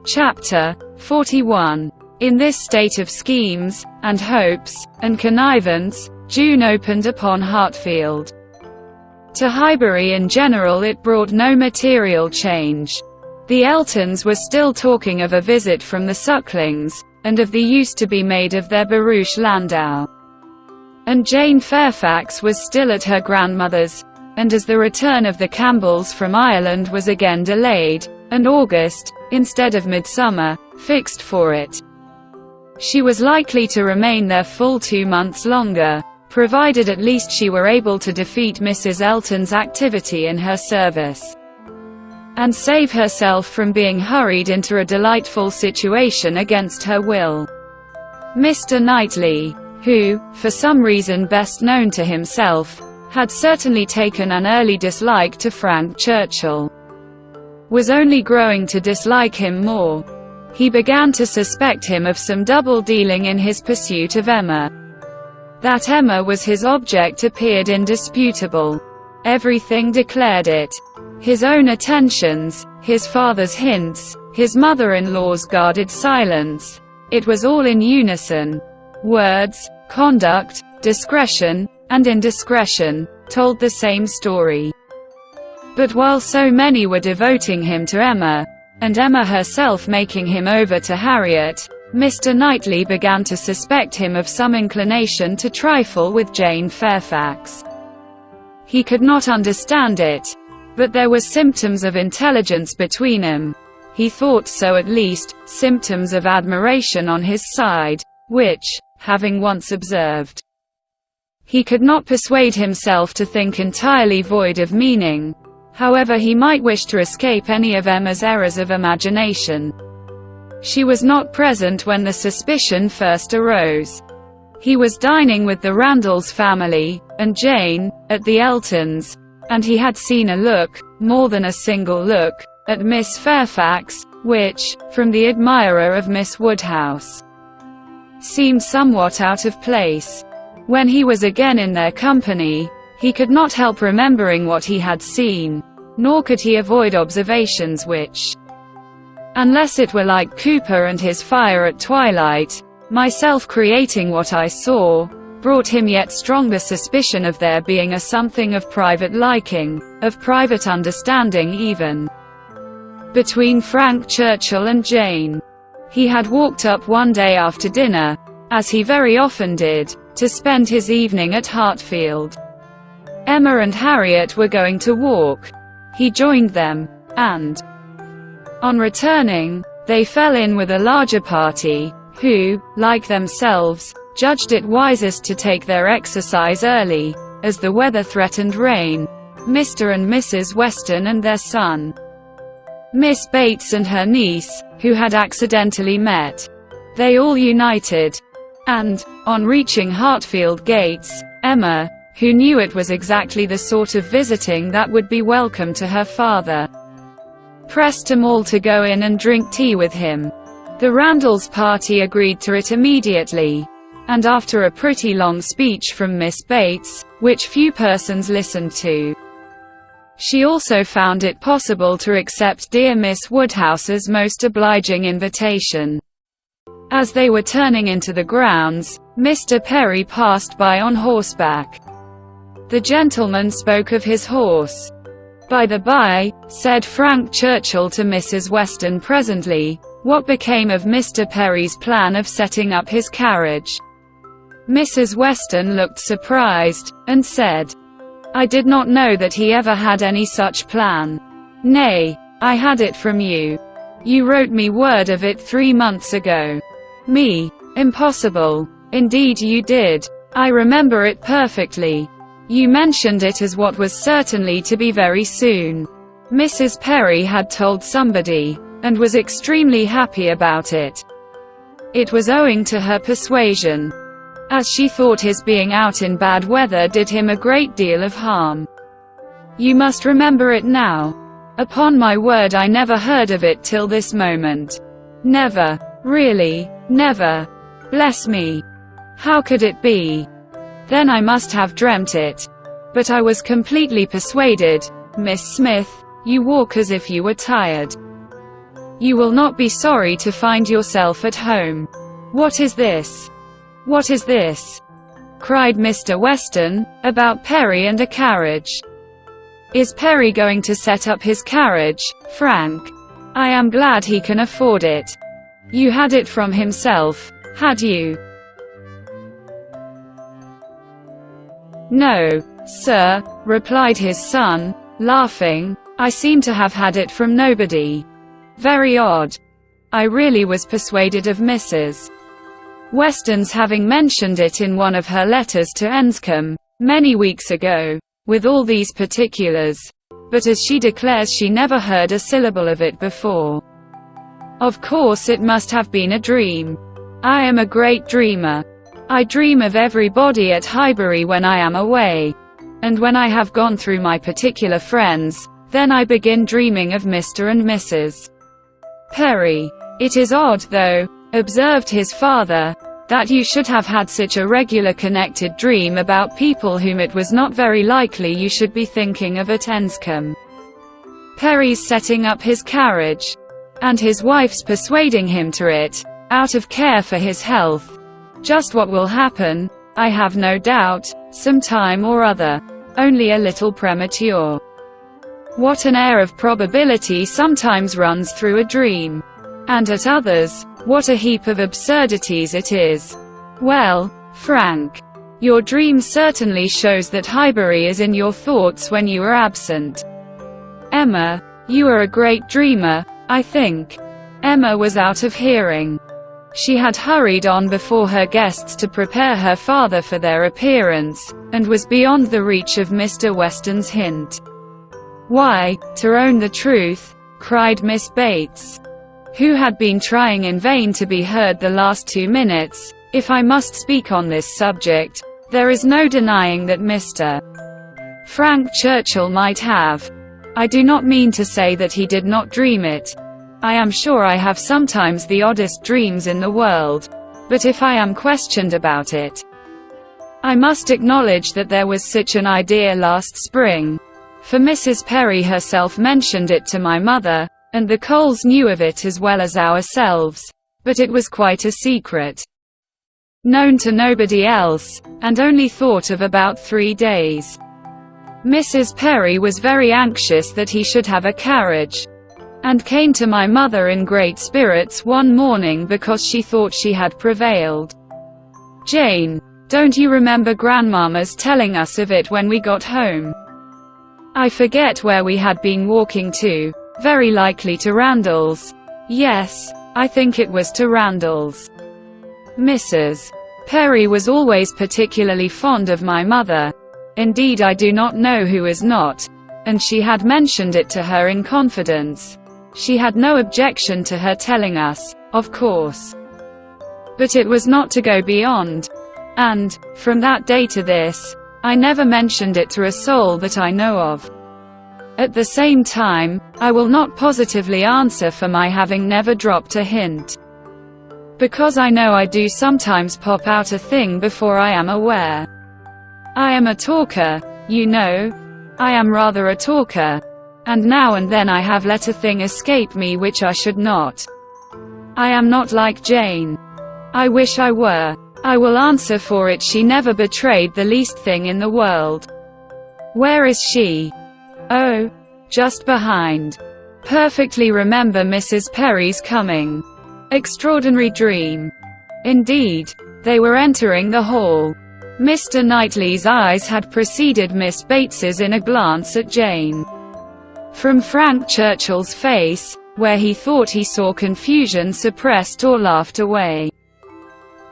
Chapter 41. In this state of schemes, and hopes, and connivance, June opened upon Hartfield. To Highbury in general it brought no material change. The Eltons were still talking of a visit from the Sucklings, and of the use to be made of their barouche landau. And Jane Fairfax was still at her grandmother's, and as the return of the Campbells from Ireland was again delayed, and August, instead of midsummer, fixed for it, she was likely to remain there full 2 months longer, provided at least she were able to defeat Mrs. Elton's activity in her service, and save herself from being hurried into a delightful situation against her will. Mr. Knightley, who, for some reason best known to himself, had certainly taken an early dislike to Frank Churchill, was only growing to dislike him more. He began to suspect him of some double-dealing in his pursuit of Emma. That Emma was his object appeared indisputable. Everything declared it. His own attentions, his father's hints, his mother-in-law's guarded silence. It was all in unison. Words, conduct, discretion, and indiscretion, told the same story. But while so many were devoting him to Emma, and Emma herself making him over to Harriet, Mr. Knightley began to suspect him of some inclination to trifle with Jane Fairfax. He could not understand it, but there were symptoms of intelligence between them. He thought so at least, symptoms of admiration on his side, which, having once observed, he could not persuade himself to think entirely void of meaning, however he might wish to escape any of Emma's errors of imagination. She was not present when the suspicion first arose. He was dining with the Randalls family, and Jane, at the Eltons, and he had seen a look, more than a single look, at Miss Fairfax, which, from the admirer of Miss Woodhouse, seemed somewhat out of place. When he was again in their company, he could not help remembering what he had seen, nor could he avoid observations which, unless it were like Cooper and his fire at twilight, myself creating what I saw, brought him yet stronger suspicion of there being a something of private liking, of private understanding even, between Frank Churchill and Jane. He had walked up one day after dinner, as he very often did, to spend his evening at Hartfield. Emma and Harriet were going to walk. He joined them, and, on returning, they fell in with a larger party, who, like themselves, judged it wisest to take their exercise early, as the weather threatened rain. Mr. and Mrs. Weston and their son, Miss Bates and her niece, who had accidentally met. They all united. And, on reaching Hartfield gates, Emma, who knew it was exactly the sort of visiting that would be welcome to her father, pressed them all to go in and drink tea with him. The Randalls party agreed to it immediately, and after a pretty long speech from Miss Bates, which few persons listened to, she also found it possible to accept dear Miss Woodhouse's most obliging invitation. As they were turning into the grounds, Mr. Perry passed by on horseback. The gentleman spoke of his horse. "By the by," said Frank Churchill to Mrs. Weston presently, "what became of Mr. Perry's plan of setting up his carriage?" Mrs. Weston looked surprised, and said, "I did not know that he ever had any such plan. Nay, I had it from you. You wrote me word of it 3 months ago." "Me? Impossible." "Indeed you did. I remember it perfectly. You mentioned it as what was certainly to be very soon." Mrs. Perry had told somebody, and was extremely happy about it. It was owing to her persuasion, as she thought his being out in bad weather did him a great deal of harm. "You must remember it now." "Upon my word I never heard of it till this moment." "Never? Really? Never? Bless me. How could it be? Then I must have dreamt it. But I was completely persuaded. Miss Smith, you walk as if you were tired." You will not be sorry to find yourself at home. What is this? What is this? Cried Mr. Weston, about Perry and a carriage. Is Perry going to set up his carriage, Frank? I am glad he can afford it. You had it from himself, had you? No, sir, replied his son, laughing. I seem to have had it from nobody. Very odd. I really was persuaded of Mrs. Weston's having mentioned it in one of her letters to Enscombe, many weeks ago, with all these particulars. But as she declares she never heard a syllable of it before. Of course it must have been a dream. I am a great dreamer. I dream of everybody at Highbury when I am away. And when I have gone through my particular friends, then I begin dreaming of Mr. and Mrs. Perry. It is odd though, observed his father, that you should have had such a regular connected dream about people whom it was not very likely you should be thinking of at Enscombe. Perry's setting up his carriage, and his wife's persuading him to it, out of care for his health. Just what will happen, I have no doubt, some time or other. Only a little premature. What an air of probability sometimes runs through a dream. And at others, what a heap of absurdities it is. Well, Frank, your dream certainly shows that Highbury is in your thoughts when you are absent. Emma, you are a great dreamer, I think. Emma was out of hearing. She had hurried on before her guests to prepare her father for their appearance, and was beyond the reach of Mr. Weston's hint. Why, to own the truth, cried Miss Bates, who had been trying in vain to be heard the last 2 minutes, if I must speak on this subject, there is no denying that Mr. Frank Churchill might have. I do not mean to say that he did not dream it. I am sure I have sometimes the oddest dreams in the world, but if I am questioned about it, I must acknowledge that there was such an idea last spring, for Mrs. Perry herself mentioned it to my mother, and the Coles knew of it as well as ourselves, but it was quite a secret, known to nobody else, and only thought of about 3 days. Mrs. Perry was very anxious that he should have a carriage, and came to my mother in great spirits one morning because she thought she had prevailed. Jane, don't you remember Grandmama's telling us of it when we got home? I forget where we had been walking to, very likely to Randall's. Yes, I think it was to Randall's. Mrs. Perry was always particularly fond of my mother. Indeed, I do not know who is not, and she had mentioned it to her in confidence. She had no objection to her telling us, of course. But it was not to go beyond. And, from that day to this, I never mentioned it to a soul that I know of. At the same time, I will not positively answer for my having never dropped a hint. Because I know I do sometimes pop out a thing before I am aware. I am a talker, you know. I am rather a talker. And now and then I have let a thing escape me which I should not. I am not like Jane. I wish I were. I will answer for it she never betrayed the least thing in the world. Where is she? Oh, just behind. Perfectly remember Mrs. Perry's coming. Extraordinary dream. Indeed, they were entering the hall. Mr. Knightley's eyes had preceded Miss Bates's in a glance at Jane. From Frank Churchill's face, where he thought he saw confusion suppressed or laughed away,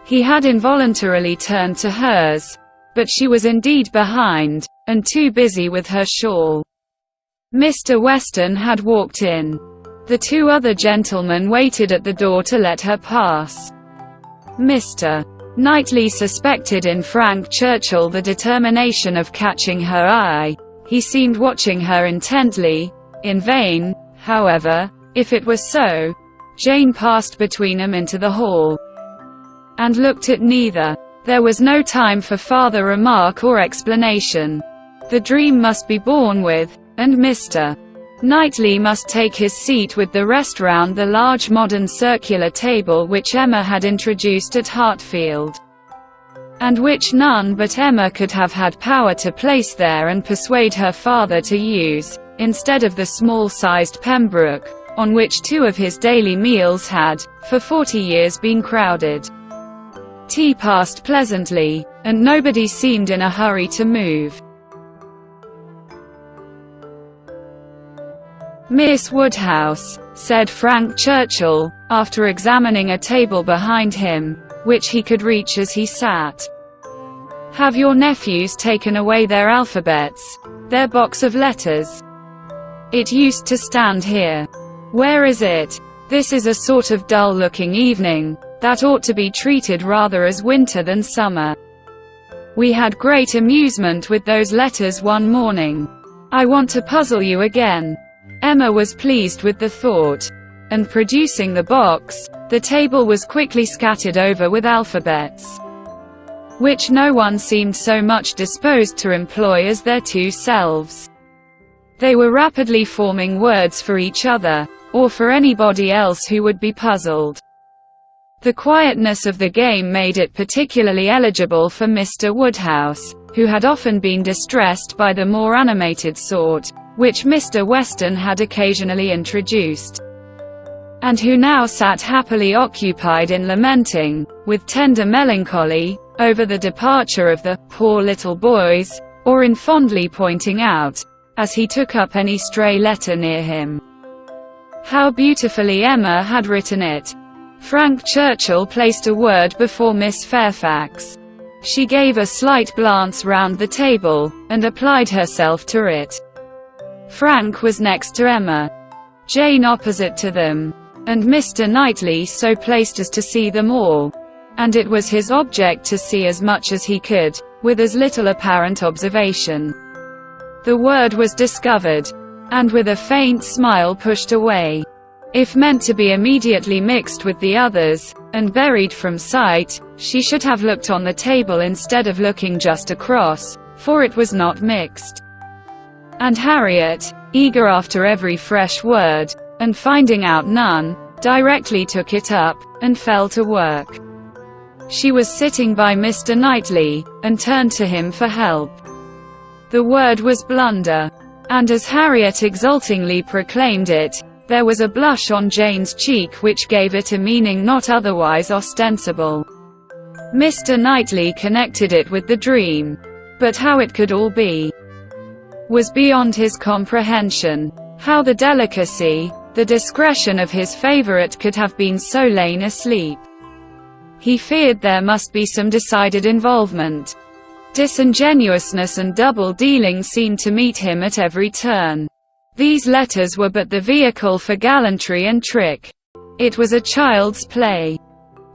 he had involuntarily turned to hers, but she was indeed behind, and too busy with her shawl. Mr. Weston had walked in. The 2 other gentlemen waited at the door to let her pass. Mr. Knightley suspected in Frank Churchill the determination of catching her eye. He seemed watching her intently. In vain, however, if it was so. Jane passed between them into the hall, and looked at neither. There was no time for farther remark or explanation. The dream must be borne with, and Mr. Knightley must take his seat with the rest round the large modern circular table which Emma had introduced at Hartfield, and which none but Emma could have had power to place there and persuade her father to use, instead of the small-sized Pembroke, on which 2 of his daily meals had, for 40 years, been crowded. Tea passed pleasantly, and nobody seemed in a hurry to move. "Miss Woodhouse," said Frank Churchill, after examining a table behind him, which he could reach as he sat. "Have your nephews taken away their alphabets? Their box of letters? It used to stand here. Where is it? This is a sort of dull-looking evening, that ought to be treated rather as winter than summer. We had great amusement with those letters one morning. I want to puzzle you again." Emma was pleased with the thought, and producing the box, the table was quickly scattered over with alphabets, which no one seemed so much disposed to employ as their 2 selves. They were rapidly forming words for each other, or for anybody else who would be puzzled. The quietness of the game made it particularly eligible for Mr. Woodhouse, who had often been distressed by the more animated sort, which Mr. Weston had occasionally introduced, and who now sat happily occupied in lamenting, with tender melancholy, over the departure of the poor little boys, or in fondly pointing out, as he took up any stray letter near him, how beautifully Emma had written it. Frank Churchill placed a word before Miss Fairfax. She gave a slight glance round the table, and applied herself to it. Frank was next to Emma, Jane opposite to them, and Mr. Knightley so placed as to see them all, and it was his object to see as much as he could, with as little apparent observation. The word was discovered, and with a faint smile pushed away. If meant to be immediately mixed with the others, and buried from sight, she should have looked on the table instead of looking just across, for it was not mixed. And Harriet, eager after every fresh word, and finding out none, directly took it up, and fell to work. She was sitting by Mr. Knightley, and turned to him for help. The word was blunder, and as Harriet exultingly proclaimed it, there was a blush on Jane's cheek which gave it a meaning not otherwise ostensible. Mr. Knightley connected it with the dream, but how it could all be was beyond his comprehension. How the delicacy, the discretion of his favorite could have been so lain asleep. He feared there must be some decided involvement. Disingenuousness and double-dealing seemed to meet him at every turn. These letters were but the vehicle for gallantry and trick. It was a child's play,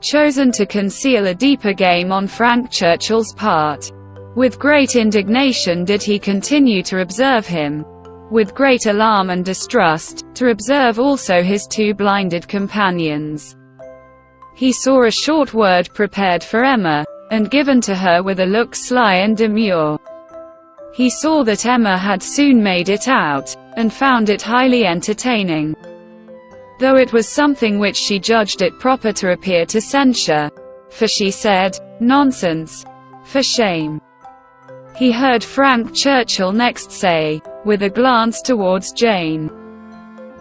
chosen to conceal a deeper game on Frank Churchill's part. With great indignation did he continue to observe him. With great alarm and distrust, to observe also his 2 blinded companions. He saw a short word prepared for Emma, and given to her with a look sly and demure. He saw that Emma had soon made it out, and found it highly entertaining, though it was something which she judged it proper to appear to censure, for she said, "Nonsense! For shame!" He heard Frank Churchill next say, with a glance towards Jane,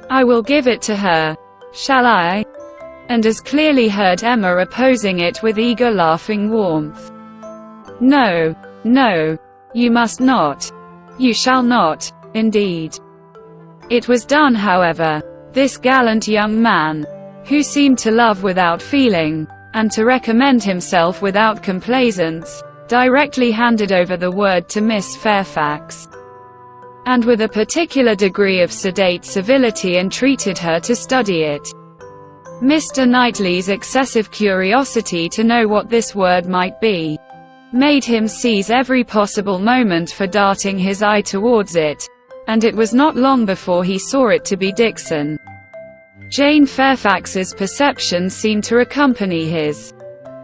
"I will give it to her. Shall I?" and as clearly heard Emma opposing it with eager laughing warmth. "No, no, you must not. You shall not, indeed." It was done, however. This gallant young man, who seemed to love without feeling, and to recommend himself without complaisance, directly handed over the word to Miss Fairfax, and with a particular degree of sedate civility entreated her to study it. Mr. Knightley's excessive curiosity to know what this word might be, made him seize every possible moment for darting his eye towards it, and it was not long before he saw it to be Dixon. Jane Fairfax's perception seemed to accompany his.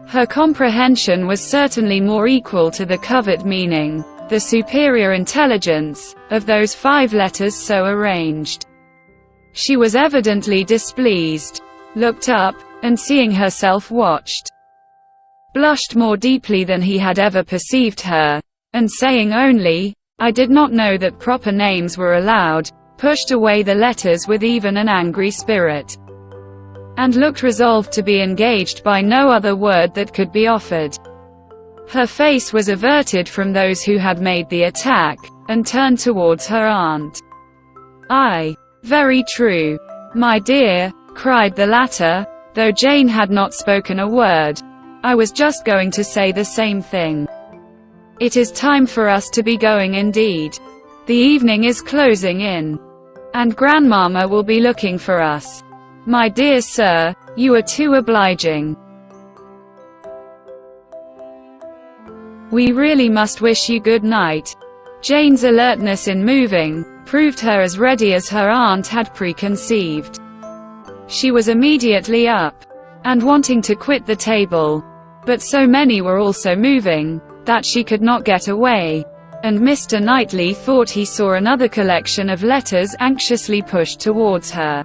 Her comprehension was certainly more equal to the covert meaning, the superior intelligence, of those 5 letters so arranged. She was evidently displeased, looked up, and seeing herself watched, blushed more deeply than he had ever perceived her, and saying only, "I did not know that proper names were allowed," pushed away the letters with even an angry spirit, and looked resolved to be engaged by no other word that could be offered. Her face was averted from those who had made the attack, and turned towards her aunt. "Aye, very true, my dear," cried the latter, though Jane had not spoken a word. "I was just going to say the same thing. It is time for us to be going indeed. The evening is closing in, and Grandmama will be looking for us. My dear sir, you are too obliging. We really must wish you good night." Jane's alertness in moving proved her as ready as her aunt had preconceived. She was immediately up, and wanting to quit the table, but so many were also moving, that she could not get away, and Mr. Knightley thought he saw another collection of letters anxiously pushed towards her,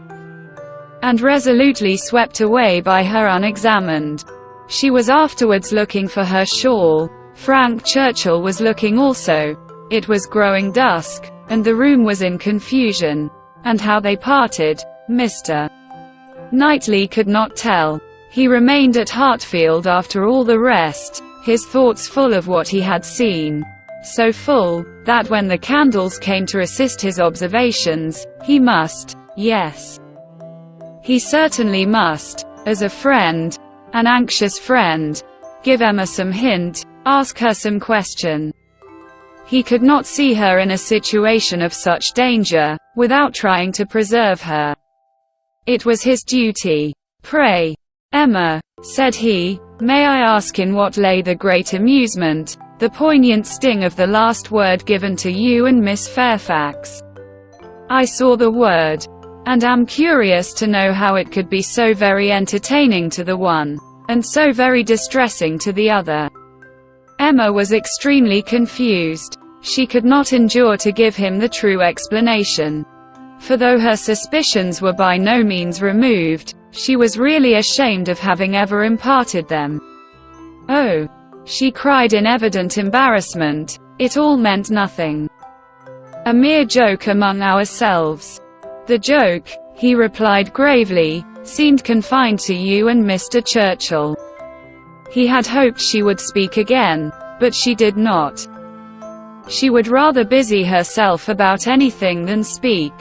and resolutely swept away by her unexamined. She was afterwards looking for her shawl. Frank Churchill was looking also. It was growing dusk, and the room was in confusion, and how they parted, Mr. Knightley could not tell. He remained at Hartfield after all the rest, his thoughts full of what he had seen, so full, that when the candles came to assist his observations, he must, yes, he certainly must, as a friend, an anxious friend, give Emma some hint, ask her some question. He could not see her in a situation of such danger, without trying to preserve her. It was his duty. "Pray, Emma," said he, "may I ask in what lay the great amusement, the poignant sting of the last word given to you and Miss Fairfax? I saw the word, and am curious to know how it could be so very entertaining to the one, and so very distressing to the other." Emma was extremely confused. She could not endure to give him the true explanation, for though her suspicions were by no means removed, she was really ashamed of having ever imparted them. "Oh," she cried in evident embarrassment, "it all meant nothing. A mere joke among ourselves." "The joke," he replied gravely, "seemed confined to you and Mr. Churchill." He had hoped she would speak again, but she did not. She would rather busy herself about anything than speak.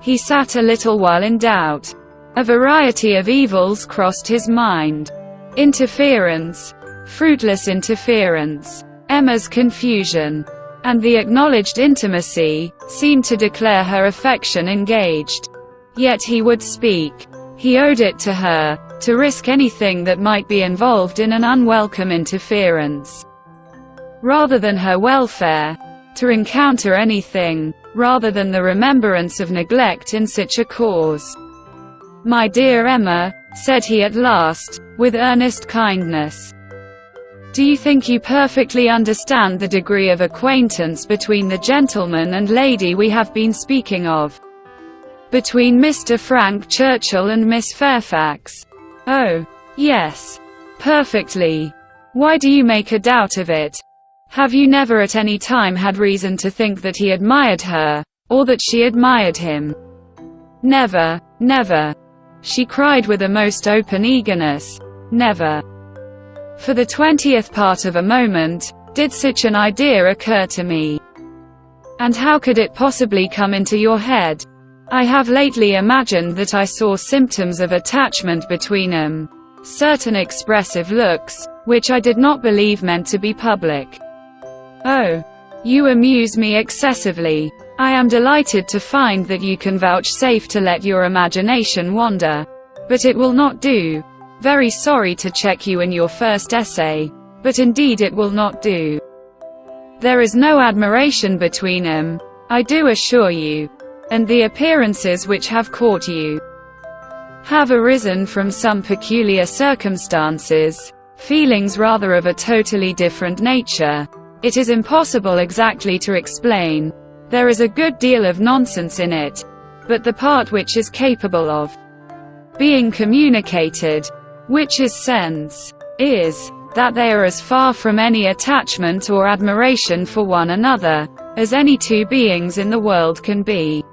He sat a little while in doubt. A variety of evils crossed his mind. Interference, fruitless interference, Emma's confusion, and the acknowledged intimacy, seemed to declare her affection engaged. Yet he would speak. He owed it to her, to risk anything that might be involved in an unwelcome interference, rather than her welfare, to encounter anything, rather than the remembrance of neglect in such a cause. "My dear Emma," said he at last, with earnest kindness, "do you think you perfectly understand the degree of acquaintance between the gentleman and lady we have been speaking of? Between Mr. Frank Churchill and Miss Fairfax?" "Oh, yes, perfectly. Why do you make a doubt of it? Have you never at any time had reason to think that he admired her, or that she admired him?" "Never, never," she cried with a most open eagerness. "Never. For the 20th part of a moment, did such an idea occur to me. And how could it possibly come into your head? I have lately imagined that I saw symptoms of attachment between them, certain expressive looks, which I did not believe meant to be public." "Oh, you amuse me excessively. I am delighted to find that you can vouchsafe to let your imagination wander. But it will not do. Very sorry to check you in your first essay, but indeed it will not do. There is no admiration between them, I do assure you, and the appearances which have caught you have arisen from some peculiar circumstances, feelings rather of a totally different nature. It is impossible exactly to explain. There is a good deal of nonsense in it. but the part which is capable of being communicated, which is sense, is that they are as far from any attachment or admiration for one another as any two beings in the world can be.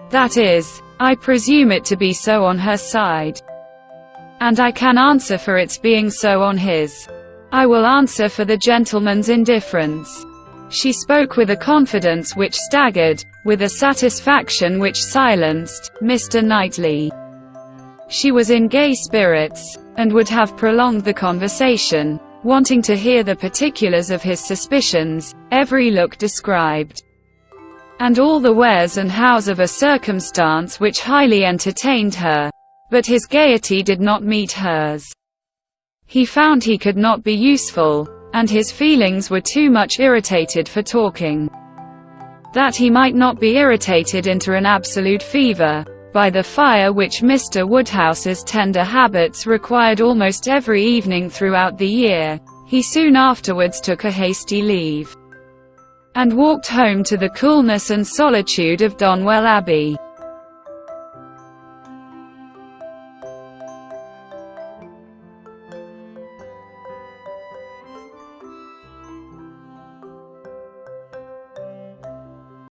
That is, I presume it to be so on her side. And I can answer for its being so on his. I will answer for the gentleman's indifference. She spoke with a confidence which staggered, with a satisfaction which silenced, Mr. Knightley. She was in gay spirits, and would have prolonged the conversation, wanting to hear the particulars of his suspicions, every look described, and all the wheres and hows of a circumstance which highly entertained her. But his gaiety did not meet hers. He found he could not be useful, and his feelings were too much irritated for talking. That he might not be irritated into an absolute fever by the fire which Mr. Woodhouse's tender habits required almost every evening throughout the year, he soon afterwards took a hasty leave, and walked home to the coolness and solitude of Donwell Abbey.